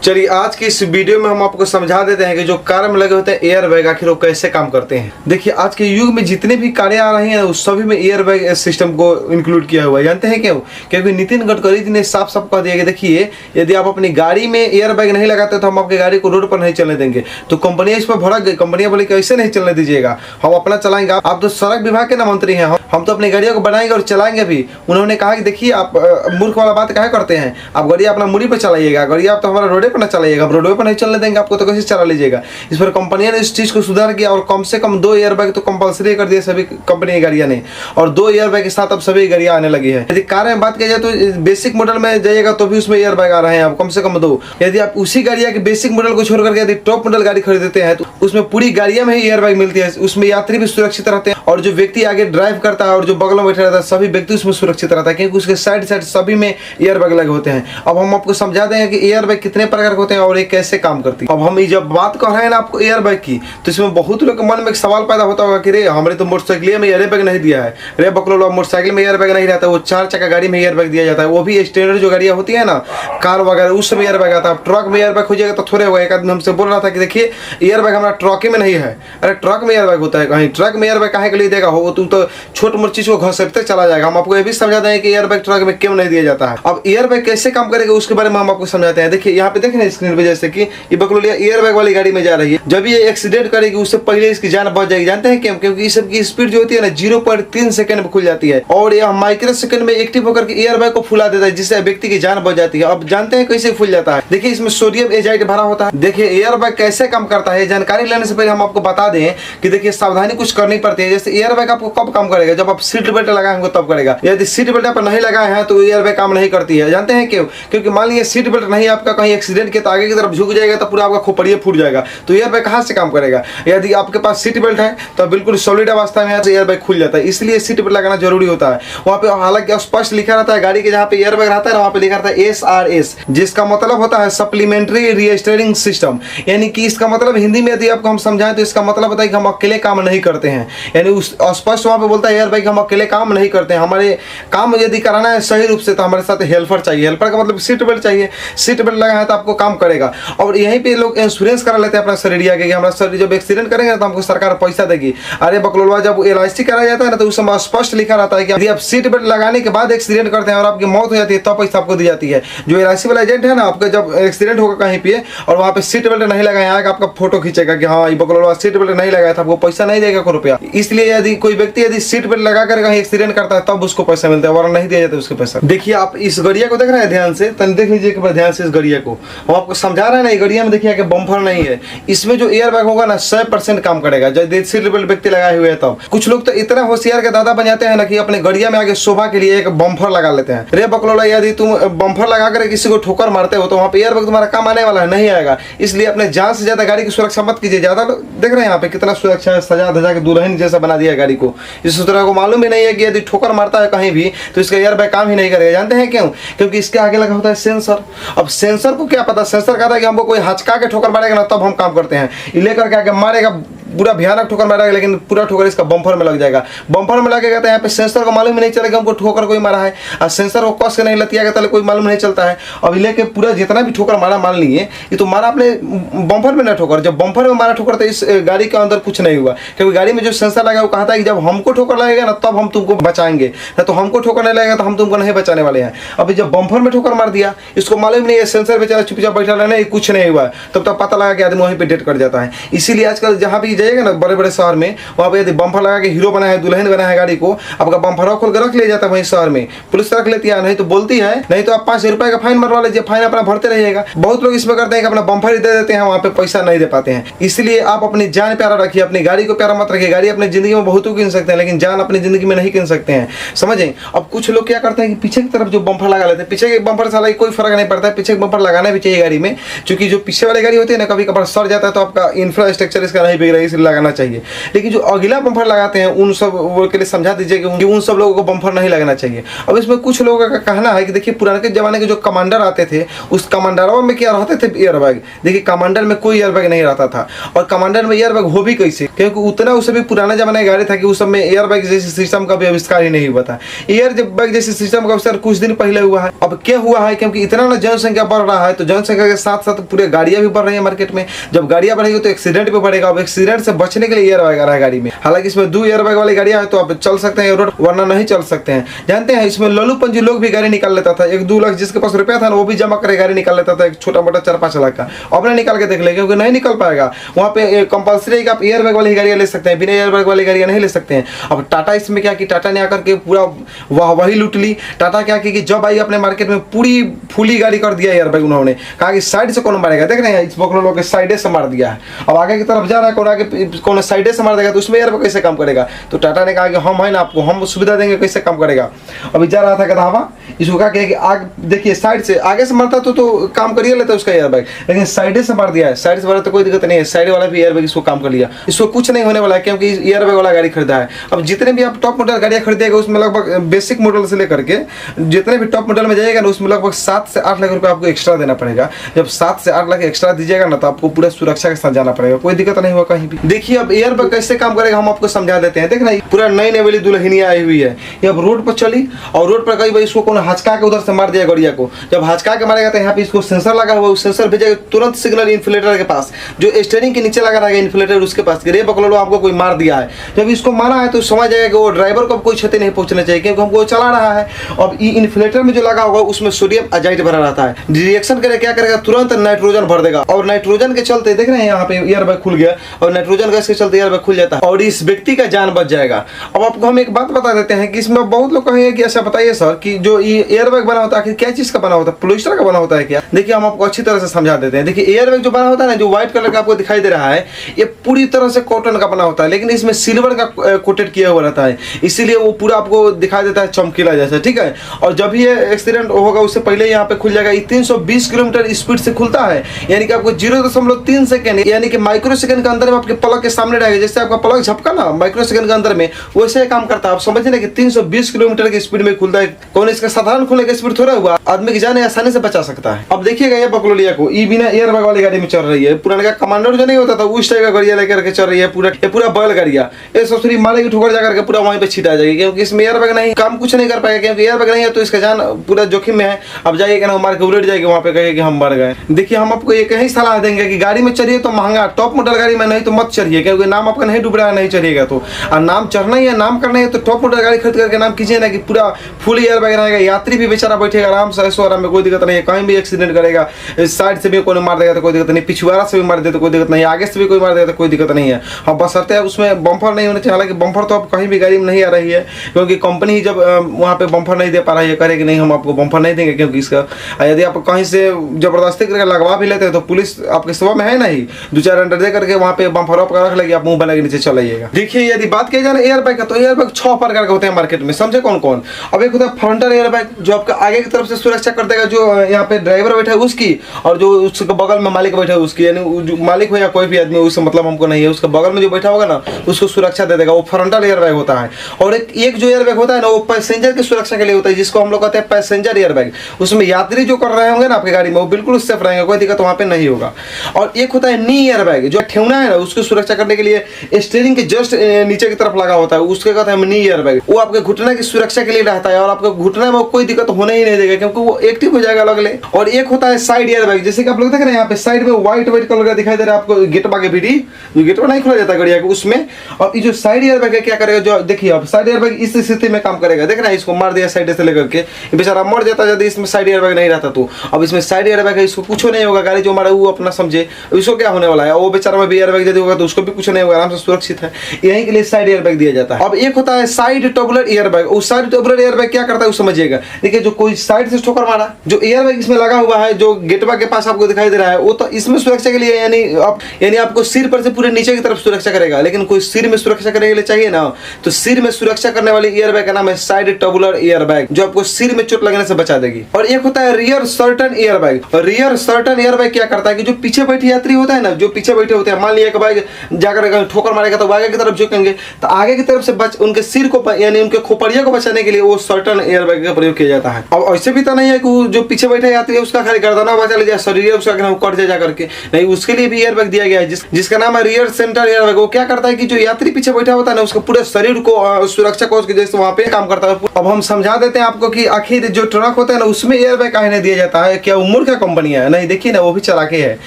चलिए आज की इस वीडियो में हम आपको समझा देते हैं कि जो कार में लगे होते हैं एयर बैग आखिर वो कैसे काम करते हैं। देखिए आज के युग में जितने भी कारें आ रही हैं उस सभी में एयर बैग सिस्टम को इंक्लूड किया हुआ है। जानते हैं क्यों? क्योंकि नितिन गडकरी जी ने साफ साफ कह दिया कि देखिए यदि आप अपनी गाड़ी में एयर बैग नहीं लगाते तो हम आपकी गाड़ी को रोड पर नहीं चलने देंगे। तो कंपनियां इस पर भड़क गई, कंपनियां बोली कैसे नहीं चलने दीजिएगा, हम अपना चलाएंगे। आप तो सड़क विभाग के ना मंत्री हैं, हम तो अपनी गाड़ियों को बनाएंगे और चलाएंगे भी। उन्होंने कहा कि देखिए आप मूर्ख वाला बात क्या करते हैं, आप गाड़ी अपना मुड़ी पर चलाइएगा, गाड़ी आप तो हमारा रोडे पर ना चलाइएगा, आप रोडवे पर नहीं चलने देंगे आपको तो कैसे चला लीजिएगा। इस पर कंपनियों ने इस चीज को सुधार किया और कम से कम 2 एयर बैग तो कंपलसरी कर दिए सभी कंपनी की गाड़ियां ने, और 2 एयर बैग के साथ अब सभी गाड़ियां आने लगी है। यदि कार में बात की जाए तो बेसिक मॉडल में जाइएगा तो भी उसमें एयर बैग आ रहे हैं, अब कम से कम 2। यदि आप उसी गाड़िया के बेसिक मॉडल को छोड़ करके यदि टॉप मॉडल गाड़ी खरीदते हैं तो उसमें पूरी गाड़ियां में ही एयर बैग मिलती है, उसमें यात्री भी सुरक्षित रहते हैं और जो व्यक्ति आगे ड्राइव करता है और जो बगल में बैठा रहता है सभी व्यक्ति उसमें सुरक्षित रहता है, क्योंकि उसके साइड सभी में एयर बैग लगे होते हैं। अब हम आपको समझा देंगे कि एयर बैग कितने प्रकार के होते हैं और ये कैसे काम करती है। अब हम जब बात कर रहे हैं ना आपको एयर बैग की, तो इसमें बहुत लोग के मन में एक सवाल पैदा होता होगा कि रे हमारे तो मोटरसाइकिल में एयर बैग नहीं दिया है, रे बकलो मोटरसाइकिल में एयर बैग नहीं रहता, वो 4 चक्का गाड़ी में एयर बैग दिया जाता है, वो भी स्टैंडर्ड जो गाड़ियां होती है ना कार वगैरह उस समय एयर बैग आता है। ट्रक में एयर बैग हो जाएगा तो थोड़े होगा। एक आदमी हमसे बोल रहा था कि देखिए एयर बैग हमारा ट्रक में नहीं है। अरे ट्रक में एयर बैग होता है, कहीं ट्रक में एयर बैग काहे के लिए देगा हो, तुम तो छोट मोट चीज को घसीटते चला जाएगा। हम आपको ये भी समझा दें कि एयर बैग ट्रक में क्यों नहीं दिया जाता है। अब एयर बैग कैसे काम करेगा उसके बारे में हम आपको समझाते हैं। देखिए यहाँ पे देखें ना स्क्रीन पे, जैसे कि ये बकलोलिया एयर बैग वाली गाड़ी में जा रही है, जब ये एक्सीडेंट करेगी उससे पहले इसकी जान बच जाएगी। जानते हैं क्यों? क्योंकि इस सब की स्पीड जो होती है ना 0.3 सेकंड में खुल जाती है और यह माइक्रो सेकंड में एक्टिव होकर के एयर बैग को फुला देता है, जिससे व्यक्ति की जान बच जाती है। अब जानते हैं कैसे फुल जाता है? देखिए इसमें सोडियम एजाइड भरा होता है। देखिए एयर बैग कैसे काम करता है जानकारी लेने से पहले हम आपको बता दें कि देखिए सावधानी कुछ करनी पड़ती है। जैसे एयर बैग आपको कब काम करेगा? जब आप सीट बेल्ट लगाएंगे तब करेगा। यदि सीट बेल्ट आप नहीं लगाए हैं तो एयर बैग काम नहीं करती है। जानते हैं क्यों? क्योंकि मान लीजिए सीट बेल्ट नहीं आपका कहीं एक्सीडेंट के तो आगे की तरफ झुक जाएगा तो पूरा आपका खोपड़िया फूट जाएगा, तो एयर बैग कहां से काम करेगा? यदि आपके पास सीट बेल्ट है तो बिल्कुल सॉलिड अवस्था में है तो एयर बैग खुल जाता है, इसलिए सीट बेल्ट लगाना जरूरी होता है। वहां पे हालांकि स्पष्ट लिखा रहता है गाड़ी के जहां पे एयर बैग रहता है वहां पे लिखा रहता है SRS, जिसका मतलब होता है सप्लीमेंट्री रिस्टोरिंग सिस्टम। यानी कि इसका मतलब हिंदी में यदि आपको हम समझाएं तो इसका मतलब होता है कि हम अकेले काम नहीं करते हैं। यानी उस स्पष्ट वहां पे बोलता है एयर बैग हम अकेले काम नहीं करते हैं, हमारे काम यदि कराना है सही रूप से तो हमारे साथ हेल्पर चाहिए। हेल्पर का मतलब सीट बेल्ट चाहिए, सीट बेल्ट लगा है तो आपको काम करेगा। और यहीं पे लोग इंश्योरेंस करा लेते हैं अपना शरीर के, हमारा शरीर जब एक्सीडेंट करेंगे तो हमको सरकार पैसा देगी। अरे बकलोलवा जब LIC कराया जाता है ना तो उस समय स्पष्ट लिखा रहता है कि यदि आप सीट बेल्ट लगाने के बाद एक्सीडेंट करते हैं और आपकी मौत हो जाती है तो पैसा आपको दी जाती है। जो LIC वाला एजेंट है ना, आपका जब एक्सीडेंट होगा कहीं पे और वहाँ पे सीट बेल्ट नहीं लगाया आएगा, आपका फोटो खींचेगा कि हाँ ये बकलोलवा सीट बेल्ट नहीं लगाया था, आपको पैसा नहीं देगा कोई रुपया। इसलिए यदि कोई व्यक्ति यदि सीट बेल्ट लगा कर कहीं एक्सीडेंट करता है तब उसको पैसा मिलता है, वरना नहीं दिया जाता उसको पैसा। देखिए आप इस गड़िया को देख रहे हैं ध्यान से, तन देख लीजिए ध्यान से इस गड़िया को। हम आपको समझा रहे हैं ना, ये गड़िया में देखिए कि बम्पर नहीं है, इसमें जो एयर बैग होगा ना 100% काम करेगा जब सीट बेल्ट व्यक्ति लगाए हुए है तब। कुछ लोग तो इतना होशियार के दादा बन जाते हैं ना कि अपने गड़िया में आगे शोभा के लिए एक बम्पर लगा लेते हैं। रे बकलोला यदि तुम बम्पर लगा कर किसी को ठोकर मारते हो तो वहाँ पे एयर बैग तुम्हारा काम आने वाला है नहीं आएगा। इसलिए अपने जान से ज्यादा गाड़ी की सुरक्षा मत कीजिए। ज्यादा लोग देख रहे हैं यहाँ पे कितना सुरक्षा है, सजा धजा के दुल्हन जैसा बना दिया गाड़ी को। इस तरह को मालूम ही नहीं है कि यदि ठोकर मारता है कहीं भी तो इसका एयर बैग काम ही नहीं करेगा। जानते हैं क्यों? क्योंकि इसके आगे लगा होता है सेंसर। अब सेंसर को क्या पता, सेंसर कहता है कि हमको कोई हचका के ठोकर मारेगा ना तब हम काम करते हैं, ये लेकर के आगे मारेगा पूरा भयानक ठोकर मारेगा, लेकिन पूरा ठोकर इसका बम्पर में लग जाएगा। बम्पर में लगेगा तो यहाँ पे सेंसर को मालूम ही नहीं चलेगा हमको ठोकर कोई मारा है, और सेंसर को कस के नहीं लतियागा तो कोई मालूम नहीं चलता है। अब लेके पूरा जितना भी ठोकर मारा मान लिए ये तो मारा अपने बम्पर में ना ठोकर, जब बम्पर में मारा ठोकर तो इस गाड़ी के अंदर कुछ नहीं हुआ, क्योंकि गाड़ी में जो सेंसर लगा वो कहता है कि जब हमको ठोकर लगेगा ना तब हम तुमको बचाएंगे, ना तो हमको ठोकर नहीं लगेगा तो हम तुमको नहीं बचाने वाले हैं। अभी जब बम्पर में ठोकर मार दिया इसको मालूम नहीं है, सेंसर बेचारा चुपचाप बैठा रहना, कुछ नहीं हुआ, तब तक पता लगा कि आदमी वहीं पे डेट कर जाता है। इसीलिए आजकल जहाँ भी जाइएगा ना बड़े बड़े शहर में, वहाँ पे यदि बम्पर लगा के हीरो बना है, दुल्हन बना है गाड़ी को, आपका बम्पर खोल कर रख ले जाता है वहीं शहर में, पुलिस रख लेती है, नहीं तो बोलती है, नहीं तो आप 5,000 रुपए का फाइन मरवा लीजिए, फाइन अपना भरते रहिएगा। बहुत लोग इसमें करते हैं कि अपना बम्पर ही दे देते हैं, वहाँ पे पैसा नहीं दे पाते हैं। इसलिए आप अपनी जान प्यारा रखिए, अपनी गाड़ी को प्यारा मत रखिए। गाड़ी अपनी जिंदगी में बहुतों किन सकते हैं लेकिन जान अपनी जिंदगी में नहीं किन सकते हैं, समझें। अब कुछ लोग क्या करते हैं कि पीछे की तरफ जो बम्पर लगा लेते हैं, पीछे के बम्पर से कोई फर्क नहीं पड़ता है, पीछे बम्पर लगाना भी चाहिए गाड़ी में, क्योंकि जो पीछे वाली गाड़ी होती है ना कभी कभार सड़ जाता है तो आपका इंफ्रास्ट्रक्चर इसका नहीं बिगड़ेगा, इसलिए लगाना चाहिए। लेकिन जो अगला बम्फर लगाते हैं उन सब वो के लिए समझा दीजिए कि उन सब लोगों को बम्फर नहीं लगाना चाहिए। अब इसमें कुछ लोगों का कहना है कि देखिए पुराने के जमाने के जो कमांडर आते थे उस कमांडरों में क्या रहते थे एयरबैग। देखिए कमांडर में कोई एयरबैग नहीं रहता था, और कमांडर में एयरबैग हो भी कैसे, क्योंकि उतना उस समय पुराना जमाने की गाड़ी था कि उस समय एयरबैग जैसे सिस्टम का भी आविष्कार ही नहीं हुआ था। एयरबैग जैसे सिस्टम का आविष्कार कुछ दिन पहले हुआ है। अब क्या हुआ है, क्योंकि इतना ना जनसंख्या बढ़ रहा है, तो जनसंख्या के साथ साथ पूरे गाड़ियां भी बढ़ रही है मार्केट में। जब गाड़ियां बढ़ेगी तो एक्सीडेंट भी बढ़ेगा। अब एक्सीडेंट से बचने के लिए एयरबैग आ रहा है गाड़ी में। हालांकि इसमें 2 एयरबैग वाली गाड़ियां हैं तो आप चल सकते हैं रोड, वरना नहीं चल सकते हैं। जानते हैं इसमें लल्लू पंजी लोग भी गाड़ी निकाल लेता था। 1-2 लाख जिसके पास रुपया था ना वो भी जमा करे गाड़ी निकाल लेता था, एक छोटा मोटा 4-5 लाख का। अब नहीं निकाल के देख ले, क्योंकि नहीं निकल पाएगा। वहाँ पे कंपल्सरी है कि आप एयरबैग वाली गाड़ियां ले सकते हैं, बिना एयरबैग वाली गाड़ियां नहीं ले सकते हैं। अब टाटा इसमें क्या कि टाटा ने आकर के पूरा वही लूट ली। टाटा क्या की कि जब आई अपने मार्केट में पूरी फुली गाड़ी कर दिया एयरबैग। उन्होंने कहा कि साइड से कौन मारेगा, देख रहे हैं इस बकलों लोग के साइडे से मार दिया है। अब आगे की तरफ जा रहा है, कौन आगे कौन साइडे से मार देगा तो उसमें एयरबैग कैसे काम करेगा। तो टाटा ने कहा कि हम है ना आपको हम सुविधा देंगे, कैसे काम करेगा। अभी जा रहा था गधावा, इसको कहा कि आग देखिए साइड से आगे से मारता तो काम करिए लेता उसका एयरबैग, लेकिन साइडे से मार दिया है। साइड से मारा तो कोई दिक्कत नहीं है, साइड वाला भी एयरबैग इसको काम कर लिया। इसको कुछ नहीं होने वाला है क्योंकि एयरबैग वाला गाड़ी खरीदा है। अब जितने भी आप टॉप मॉडल गाड़ियां खरीदेगा उसमें लगभग बेसिक मॉडल से लेकर के जितने भी टॉप मॉडल में जाएगा ना उसमें लगभग 7 से 8 लाख रुपए आपको एक्स्ट्रा देना पड़ेगा। जब 7 से 8 लाख एक्स्ट्रा दीजिएगा ना तो आपको पूरा सुरक्षा के साथ जाना पड़ेगा, कोई दिक्कत नहीं होगा कहीं भी। देखिए अब एयरबैग कैसे काम करेगा हम आपको समझा देते हैं। देखना पूरा नई नई वाली दुल्हनिया आई हुई है, ये अब रोड पर चली और रोड पर कहीं भाई इसको कौन हचका के उधर से मार दिया गाड़िया को। जब हचका के मारेगा तो यहाँ पे इसको सेंसर लगा हुआ, उस सेंसर भेजेगा तुरंत सिग्नल इन्फ्लेटर के पास, जो स्टीयरिंग के नीचे लगा रहेगा इन्फ्लेटर उसके पास, रे पकड़ो आपको कोई मार दिया है। जब इसको मारा है तो समझ जाएगा कि वो ड्राइवर को कोई क्षति नहीं पहुंचना चाहिए क्योंकि हमको चला रहा है। अब इन्फ्लेटर में जो लगा होगा उसमें सोडियम अजाइड भरा रहता है, रिएक्शन करे क्या करेगा तुरंत नाइट्रोजन भर देगा, और नाइट्रोजन के चलते देख रहे हैं यहाँ पे एयरबैग खुल गया और नाइट्रोजन गैस के चलते एयरबैग खुल जाता है और इस व्यक्ति का जान बच जाएगा। अब आपको हम एक बात बता देते हैं कि इसमें बहुत लोग कहेंगे कि ऐसा बताइए सर कि जो ये एयरबैग बना होता है आखिर क्या चीज का बना होता है, पॉलिस्टर का बना होता है क्या। देखिए हम आपको अच्छी तरह से समझा देते हैं। देखिए एयरबैग जो बना होता है ना, जो व्हाइट कलर का आपको दिखाई दे रहा है, ये पूरी तरह से कॉटन का बना होता है, लेकिन इसमें सिल्वर का कोटेड किया हुआ रहता है, इसीलिए वो पूरा आपको दिखाई देता है चमकीला जैसा, ठीक है। और जब ये एक्सीडेंट होगा उससे पहले यहाँ पे खुल जाएगा। ये 320 किलोमीटर स्पीड से खुलता है, यानी कि आपको 0.3 सेकंड यानी कि माइक्रो सेकंड के अंदर में आपके पलक के सामने रहेगा। जैसे आपका पलक झपका ना माइक्रो सेकंड के अंदर में, वैसे काम करता है। आप समझिए ना कि 320 किलोमीटर की स्पीड में खुलता है। कौन इसका साधारण खुलने का स्पीड थोड़ा हुआ, आदमी की जान आसानी से बचा सकता है। अब देखिएगा ये बकलोलिया को ये बिना एयरबैग वाली गाड़ी में चल रही है। पुराने का कमांडर जो नहीं होता था उस टाइप का गाड़िया लेकर के चल रही है, पूरा बैल गाड़िया। ये ससुरी माले की ठोकर जाकर के पूरा वहीं पे छिटा जाएगी क्योंकि इसमें एयरबैग नहीं, काम कुछ नहीं कर पाएगा क्योंकि एयरबैग नहीं है तो इसका जान पूरा जोखिम में है। अब जाइएगा ना मार के उलट जाएगी, वहाँ पे कहेगा कि हम मर गए। देखिए हम आपको एक ही सलाह देंगे कि गाड़ी में चढ़िए तो महंगा टॉप मॉडल गाड़ी में, नहीं तो मत चढ़िए क्योंकि नाम आपका नहीं डूब रहा है, नहीं चढ़िएगा तो। और नाम चढ़ना ही है, नाम करना है तो टॉप मॉडल गाड़ी खरीद करके नाम कीजिए ना कि पूरा फुल एयरबैग रहेगा, यात्री भी बेचारा बैठेगा आराम से, ऐसो आराम में, कोई दिक्कत नहीं है। कहीं भी एक्सीडेंट करेगा, साइड से भी कोई मार देगा तो कोई दिक्कत नहीं, पिछवाड़ा से भी मार दे तो कोई दिक्कत नहीं, आगे से भी कोई मार देगा तो कोई दिक्कत नहीं है। हाँ बशर्ते उसमें बम्फर नहीं होना चाहिए। हालांकि बम्फर तो अब कहीं भी गाड़ी में नहीं आ रही है क्योंकि कंपनी ही जब वहाँ पे बम्फर नहीं दे पा रही है, करेगी नहीं हम आपको बम्फर नहीं देंगे क्योंकि इसका यदि आप कहीं से जबरदस्ती करके लगवा भी लेते हैं तो पुलिस आपके सेवा में है नहीं, 2-4 अंडर दे करके वहाँ पे बम्फर आप रख लेगी, आप मुंह बना के नीचे चल आइएगा। देखिए यदि बात की जाए एयरबैग का तो एयरबैग 6 प्रकार के होते हैं मार्केट में, समझे कौन कौन। अब एक होता है फ्रंटल एयरबैग जो आपका आगे की तरफ से सुरक्षा कर देगा, जो यहाँ पे ड्राइवर बैठा है उसकी और जो उसके बगल में मालिक बैठा है उसकी, यानी मालिक हो या कोई भी आदमी उससे मतलब हमको नहीं है, उसके बगल में जो बैठा होगा ना उसको सुरक्षा दे देगा, वो फ्रंटल एयरबैग होता है। और एक जो एयरबैग होता है ना वो पैसेंजर की सुरक्षा के लिए होता है, जिसको हम लोग कहते हैं पैसेंजर एयरबैग। उसमें यात्री जो कर रहे होंगे ना आपकी गाड़ी में वो बिल्कुल सेफ रहेंगे, कोई दिक्कत वहाँ पे नहीं होगा। और एक होता है नी एयरबैग जो ठेवना है ना उसकी सुरक्षा करने के लिए स्टीयरिंग के जस्ट नीचे की तरफ लगा होता है, उसके कहते हैं नी एयरबैग। वो आपके घुटने की सुरक्षा के लिए रहता है और आपके घुटने में कोई दिक्कत होने ही नहीं देगा क्योंकि वो एक्टिव हो जाएगा अलग। और एक होता है साइड एयरबैग, जैसे कि आप लोग देख रहे हैं यहाँ पे साइड में व्हाइट कलर का दिखाई दे रहा है आपको, गेटवा के भीड़ी जो गेटवा नहीं खुला जाता गाड़िया को उसमें। और ये जो साइड एयरबैग है क्या करेगा, जो देखिए अब साइड एयरबैग इस स्थिति में काम करेगा, देख रहे हैं इसको मार दिया साइड से लेकर के, बेचारा मर जाता यदि इसमें साइड एयरबैग नहीं रहता तो। अब इसमें साइड एयरबैग है, इसको कुछ नहीं होगा, गाड़ी जो मारा वो अपना समझे, इसको क्या होने वाला है। वो बेचारा में भी एयरबैग यदि होगा तो उसको भी कुछ नहीं होगा, आराम से सुरक्षित है, यही के लिए साइड एयरबैग दिया जाता है। अब एक होता है साइड ट्यूबुलर एयरबैग, उस साइड ट्यूबुलर एयरबैग क्या करता है समझिएगा। देखिए जो कोई साइड से ठोकर मारा, जो एयरबैग इसमें लगा हुआ है जो गेटवा के पास आपको दिखाई दे रहा है, वो तो इसमें सुरक्षा के लिए यानी आपको सिर पर से पूरे नीचे की तरफ सुरक्षा करेगा, लेकिन कोई सिर में सुरक्षा करने के लिए चाहिए ना, तो सिर में सुरक्षा करने वाली एयरबैग का नाम है साइड ट्यूबुलर एयरबैग, जो आपको सिर में चोट लगने से बचा देगी। और एक होता है rear certain airbag. Rear certain airbag क्या करता है कि जो पीछे बैठे यात्री होता है ना, जो पीछे बैठे होते हैं, मान लिया कि भाई बैग जाकर ठोकर मारेगा तो आगे की तरफ झुकेंगे, तो आगे की तरफ से उनके सिर को यानी उनके खोपड़िया को बचाने के लिए वो सर्टन एयर बैग का प्रयोग किया जाता है। अब ऐसे भी तो नहीं है कि जो पीछे बैठे यात्री है उसका खाली गर्दना बचा ले जाए, शरीर उसका कट जाए जा करके, नहीं, उसके लिए भी एयर बैग दिया गया है जिसका नाम है रियर सेंटर एयर बैग। वो क्या करता है कि जो यात्री पीछे बैठा होता है ना उसके पूरे शरीर को सुरक्षा कोष के जैसे वहाँ पे काम करता है। अब हम समझा देते हैं आपको कि आखिर जो ट्रक होता है ना उसमें एयर बैग काहे नहीं दिया जाता है, क्या वो मूर्ख कंपनी है? नहीं, देखिए ना वो भी चला के है,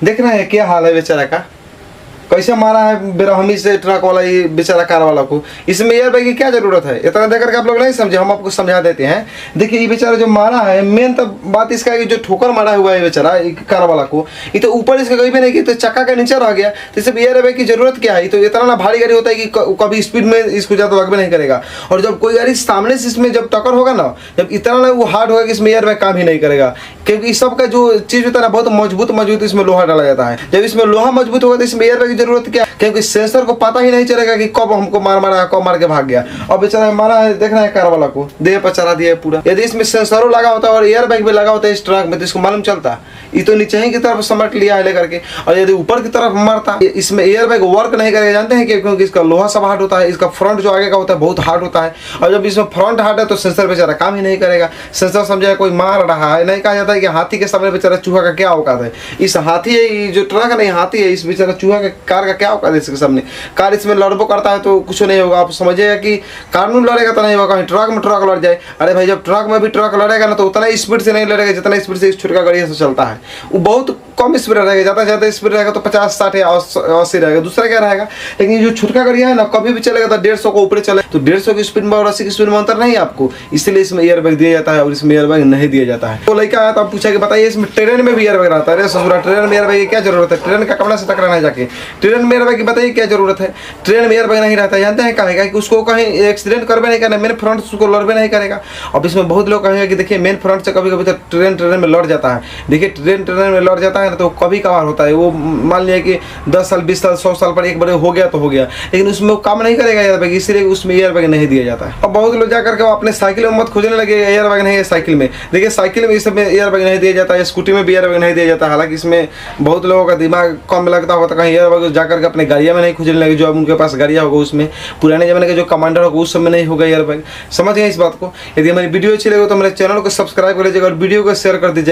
देख रहे हैं क्या हाल है बेचारा का, कैसे मारा है बेरहमी से ट्रक वाला ये बेचारा कार वाला को। इसमें एयर बैग की क्या जरूरत है? इतना देख करके आप लोग नहीं समझे, हम आपको समझा देते हैं। देखिए ये बेचारा जो मारा है, मेन तो बात इसका है कि जो ठोकर मारा हुआ है बेचारा कार वाला को, ये तो ऊपर इसका कहीं भी नहीं कि तो चक्का का नीचे रह गया, तो इसे एयर बैग की जरूरत क्या है? तो इतना ना भारी गाड़ी होता है कि कभी स्पीड में इसको ज़्यादा लगभग नहीं करेगा, और जब कोई गाड़ी सामने से इसमें जब टक्कर होगा ना, जब इतना ना वो हार्ड होगा कि इसमें एयर बैग काम ही नहीं करेगा, क्योंकि इस सब का जो चीज़ होता है ना बहुत मजबूत इसमें लोहा डाला जाता है। जब इसमें लोहा मजबूत होगा तो इसमें एयर बैग की जरूरत क्या? क्योंकि सेंसर को पता ही नहीं चलेगा कि कब हमको मारा कब मार के भाग गया। और बेचारा मारा है, देख रहे हैं कार वाला को देह पर चढ़ा दिया है पूरा। यदि इसमें सेंसरों लगा होता और एयर बैग भी लगा होता इस ट्रक में तो इसको मालूम चलता, ये तो नीचे ही की तरफ समट लिया है लेकर के, और यदि ऊपर की तरफ मारता इसमें एयर बैग वर्क नहीं करेगा। जानते हैं कि क्योंकि इसका लोहा सब हार्ड होता है, इसका फ्रंट जो आगे का होता है बहुत हार्ड होता है, और जब इसमें फ्रंट हार्ड है तो सेंसर बेचारा काम ही नहीं करेगा। सेंसर समझेगा कोई मार रहा है, नहीं कहा जाता है कि हाथी के सामने बेचारा चूहा का क्या औकात है। इस हाथी है जो ट्रक नहीं हाथी है, इस बेचारा चूहा का कार का क्या औकात है इसके सामने। कार इसमें लड़बो करता है तो कुछ नहीं होगा। आप समझिएगा कि कानून लड़ेगा तो नहीं होगा, कहीं ट्रक में ट्रक लड़ जाए। अरे भाई जब ट्रक में भी ट्रक लड़ेगा ना तो उतना स्पीड से नहीं लड़ेगा जितना स्पीड से इस छोटका गाड़ी से चलता है। वो बहुत कम स्पीड रहेगा, ज़्यादा स्पीड रहेगा तो 50, 60 या 80 रहेगा, दूसरा क्या रहेगा। लेकिन जो छोटका गाड़ी है ना कभी भी चलेगा तो 150 को ऊपर चले, तो 150 की स्पीड में और 80 की स्पीड में अंतर नहीं है आपको, इसलिए इसमें एयर बैग दिया जाता है और इसमें एयर बैग नहीं दिया जाता है। तो लड़का आया तो आप पूछा कि बताइए इसमें ट्रेन में भी एयर बैग रहता है? अरे ससुरा ट्रेन में एयर बैग की क्या जरूरत है? ट्रेन का कमरा से टकराना है जाके, ट्रेन में एयर बैग की बताइए क्या जरूरत है? ट्रेन में एयर बैग नहीं रहता, जानते हैं कहेगा कि उसको कहीं एक्सीडेंट करवे नहीं करना, मेन फ्रंट उसको लड़वे नहीं करेगा। अब इसमें बहुत लोग कहेंगे कि देखिए मेन फ्रंट से कभी कभी तो ट्रेन में लड़ जाता है। देखिए ट्रेन में लड़ जाता है ना तो कभी कभार होता है, वो मान लिया कि 10 साल 20 साल 100 साल पर एक बार हो गया तो हो गया, लेकिन उसमें वो काम नहीं करेगा एयर बैग, इसलिए उसमें एयर बैग नहीं दिया जाता है। अब बहुत लोग जाकर के अपने साइकिल में मत खोजने लगे एयर बैग नहीं है साइकिल में। देखिए साइकिल में इस सब में एयर बैग नहीं दिया जाता है, स्कूटी में भी एयर बैग नहीं दिया जाता है। हालांकि इसमें बहुत लोगों का दिमाग कम लगता होगा तो कहीं एयर बैग जाकर के अपने गाड़ियाँ में नहीं खोजने लगे, जो अब उनके पास गाड़ियाँ होगा उसमें, पुराने जमाने का जो कमांडर होगा उस समय नहीं होगा एयर बैग। समझ गए इस बात को? यदि हमारी वीडियो अच्छी लगे तो हमारे चैनल को सब्सक्राइब कर लीजिएगा और वीडियो को शेयर कर दीजिएगा।